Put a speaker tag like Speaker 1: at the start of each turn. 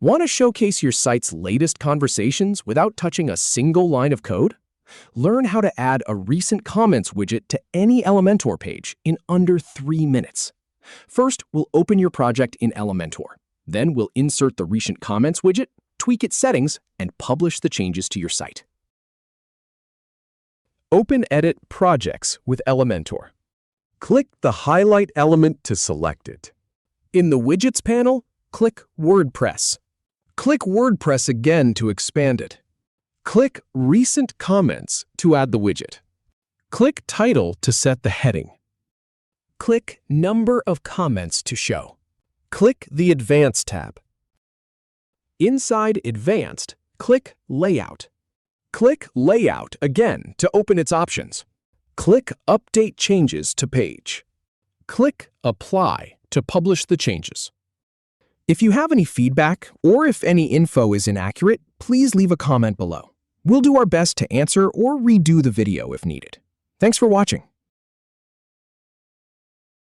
Speaker 1: Want to showcase your site's latest conversations without touching a single line of code? Learn how to add a recent comments widget to any Elementor page in under 3 minutes. First, we'll open your project in Elementor. Then we'll insert the recent comments widget, tweak its settings, and publish the changes to your site. Open Edit Projects with Elementor.
Speaker 2: Click the highlight element to select it.
Speaker 1: In the Widgets panel, click WordPress. Click WordPress again to expand it.
Speaker 2: Click Recent Comments to add the widget.
Speaker 1: Click Title to set the heading. Click Number of Comments to show.
Speaker 2: Click the Advanced tab.
Speaker 1: Inside Advanced, click Layout. Click Layout again to open its options. Click Update Changes to Page. Click Apply to publish the changes. If you have any feedback or if any info is inaccurate, please leave a comment below. We'll do our best to answer or redo the video if needed. Thanks for watching.